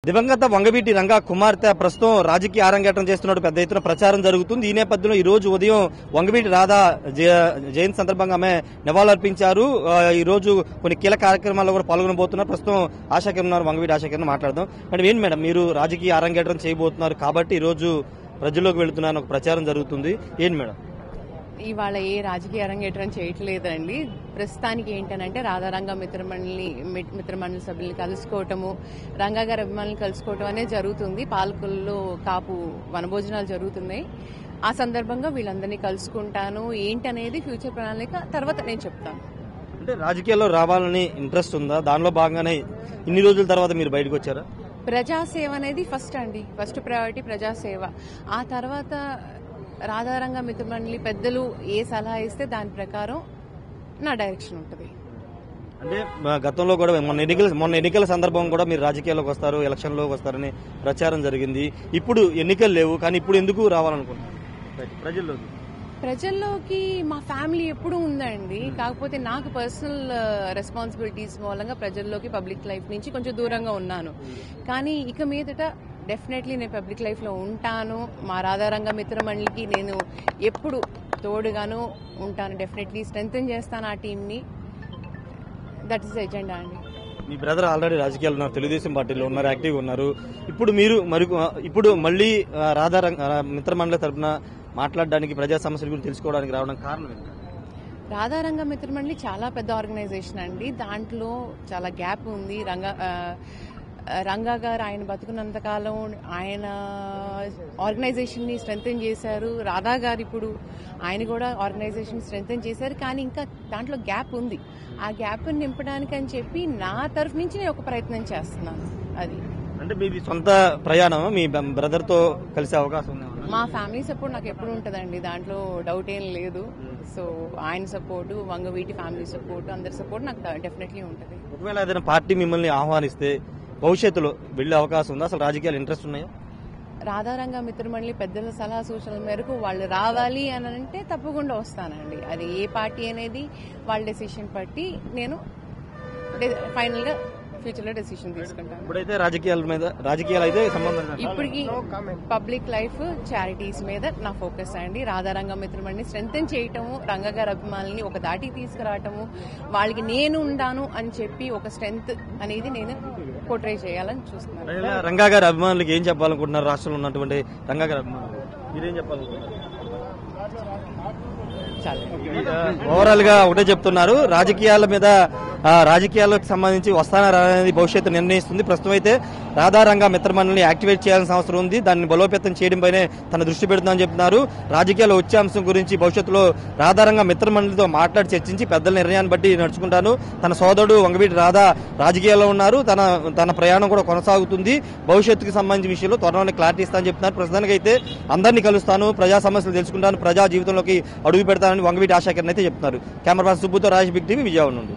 దివంగత వంగవీటి రంగా కుమార్తె ప్రస్తుతం రాజకీయ అరంగేట్రం చేస్తున్నట్టు పెద్ద ఎత్తున ప్రచారం జరుగుతుంది. ఈ నేపథ్యంలో ఈ రోజు ఉదయం వంగవీటి రాధా జయంతి సందర్భంగా ఆమె నివాళులర్పించారు. ఈ రోజు కొన్ని కీలక కార్యక్రమాల్లో కూడా పాల్గొనబోతున్నారు. ప్రస్తుతం ఆశాకిరణ్ ఉన్నారు, వంగవీటి ఆశాకిరణ్ మాట్లాడదాం. మేడం, ఏంటి మేడం, మీరు రాజకీయ అరంగేట్రం చేయబోతున్నారు కాబట్టి ఈ రోజు ప్రజల్లోకి వెళుతున్నారని ఒక ప్రచారం జరుగుతుంది. ఏంటి మేడం? ఇవాళ ఏ రాజకీయ అరంగేట్రం చేయట్లేదండి. ప్రస్తుతానికి ఏంటనంటే రాధారంగ మిత్రమండలి సభ్యుల్ని కలుసుకోవటము, రంగా గారి అభిమానులు కలుసుకోవటం అనేది జరుగుతుంది. పాలకుల్లో కాపు వనభోజనాలు జరుగుతున్నాయి. ఆ సందర్భంగా వీళ్ళందరినీ కలుసుకుంటాను. ఏంటనేది ఫ్యూచర్ ప్రణాళిక తర్వాత నేను చెప్తాను. అంటే రాజకీయాల్లో రావాలని ఇంట్రెస్ట్ ఉందా? దానిలో భాగంగానే ఇన్ని రోజుల తర్వాత మీరు బయటకు వచ్చారా? ప్రజాసేవ అనేది ఫస్ట్ అండి, ఫస్ట్ ప్రయారిటీ ప్రజాసేవ. ఆ తర్వాత రాధారంగ మిత్రమండలి పెద్దలు ఏ సలహా ఇస్తే దాని ప్రకారం నా డైరెక్షన్ ఉంటుంది. అంటే గతంలో కూడా మొన్న ఎన్నికల సందర్భం కూడా మీరు రాజకీయాల్లోకి వస్తారు, ఎలక్షన్లోకి వస్తారని ప్రచారం జరిగింది. ఇప్పుడు ఎన్నికలు లేవు, కానీ ఇప్పుడు ఎందుకు రావాలనుకుంటున్నారు ప్రజల్లోకి? మా ఫ్యామిలీ ఎప్పుడూ ఉందండి. కాకపోతే నాకు పర్సనల్ రెస్పాన్సిబిలిటీస్ మూలంగా ప్రజల్లోకి పబ్లిక్ లైఫ్ నుంచి కొంచెం దూరంగా ఉన్నాను. కానీ ఇక మీదట డెఫినెట్లీ నేను పబ్లిక్ లైఫ్ లో ఉంటాను. మా రాధారంగ మిత్రమండలికి నేను ఎప్పుడు తోడుగాను ఉంటాను. డెఫినెట్లీ స్ట్రెంగ్తెన్ చేస్తాను ఆ టీంని. దట్ ఈస్ ఎజెండా అండి. మీ బ్రదర్ ఆల్రెడీ రాజకీయాలు ఉన్నారు, తెలుగుదేశం పార్టీలో ఉన్నారు, యాక్టివ్ ఉన్నారు. ఇప్పుడు మళ్ళీ రాధారంగ మిత్రమండలి తరఫున మాట్లాడడానికి, ప్రజా సమస్యల గురించి తెలుసుకోవడానికి రావడం కారణం ఏంటి? రాధారంగ మిత్రమండలి చాలా పెద్ద ఆర్గనైజేషన్ అండి. దాంట్లో చాలా గ్యాప్ ఉంది. రంగా గారు ఆయన బతుకున్నంతకాలం ఆయన ఆర్గనైజేషన్ ని స్ట్రెంగ్తెన్ చేశారు. రాధా గారు ఇప్పుడు ఆయన కూడా ఆర్గనైజేషన్ స్ట్రెంగ్తెన్ చేశారు. కానీ ఇంకా దాంట్లో గ్యాప్ ఉంది. ఆ గ్యాప్ నింపడానికి అని చెప్పి నా తరఫు నుంచి నేను ఒక ప్రయత్నం చేస్తున్నాను. అది అంటే మీది సొంత ప్రయాణం, మీ బ్రదర్ తో కలిసే అవకాశం ఉంది? మా ఫ్యామిలీ సపోర్ట్ నాకు ఎప్పుడు ఉంటుందండి, దాంట్లో డౌట్ ఏం లేదు. సో ఆయన సపోర్టు, వంగవీటి ఫ్యామిలీ సపోర్ట్, అందరి సపోర్ట్ నాకు డెఫినెట్లీ ఉంటుంది. ఒకవేళ ఏదైనా పార్టీ మిమ్మల్ని ఆహ్వానిస్తే భవిష్యత్తులో వెళ్లే అవకాశం ఉందా? అసలు రాజకీయాలు ఇంట్రెస్ట్ ఉన్నాయా? రాధారంగ మిత్రమండలి పెద్దల సలహా సూచనల మేరకు వాళ్ళు రావాలి అని అంటే తప్పకుండా వస్తానండి. అది ఏ పార్టీ అనేది వాళ్ళ డెసిషన్ బట్టి నేను ఫైనల్ గా ఫ్యూచర్ లో డెసిషన్ తీసుకుంటాను. ఇప్పుడైతే రాజకీయాలు అయితే సంబంధం ఇప్పటికి పబ్లిక్ లైఫ్, చారిటీస్ మీద నా ఫోకస్ అండి. రాధారంగ మిత్రమండలిని స్ట్రెంగ్తెన్ చేయటము, రంగా గారి అభిమానుల్ని ఒక దాటికి తీసుకురావటము, వాళ్ళకి నేను ఉండాను అని చెప్పి ఒక స్ట్రెంగ్త్ అనేది నేను పోర్ట్రే చేయాలని చూస్తున్నాను. రంగా గారి అభిమానులకి ఏం చెప్పాలనుకుంటున్నారు? రాష్ట్రంలో ఉన్నటువంటి రంగా గారి అభిమానులు మీరేం చెప్పాలనుకుంటున్నారు? ఓవరాల్ గా ఒకటే చెప్తున్నారు, రాజకీయాలకు సంబంధించి వస్తాననేది భవిష్యత్తు నిర్ణయిస్తుంది. ప్రస్తుతం అయితే రాధారంగ మిత్రమండలిని యాక్టివేట్ చేయాల్సిన అవసరం ఉంది. దాన్ని బలోపేతం చేయడంపైనే తన దృష్టి పెడుతుందని చెప్తున్నారు. రాజకీయాల్లో వచ్చే అంశం గురించి భవిష్యత్తులో రాధారంగ మిత్రమండలితో మాట్లాడి చర్చించి పెద్దల నిర్ణయాన్ని బట్టి నడుచుకుంటాను. తన సోదరుడు వంగవీటి రాధా రాజకీయాల్లో ఉన్నారు, తన ప్రయాణం కూడా కొనసాగుతుంది. భవిష్యత్తుకు సంబంధించిన విషయంలో త్వరలోనే క్లారిటీ ఇస్తానని చెప్తున్నారు. ప్రస్తుతానికి అయితే అందరినీ కలుస్తాను, ప్రజా సమస్యలు తెలుసుకుంటాను, ప్రజా జీవితంలోకి అడుగు పెడతానని వంగవీటి ఆశాకిరణ్ అయితే చెప్తున్నారు. కెమెరా పర్సన్ సుబ్బుతో రాజేష్, బిగ్ టీవీ, విజయవాడ నుండి.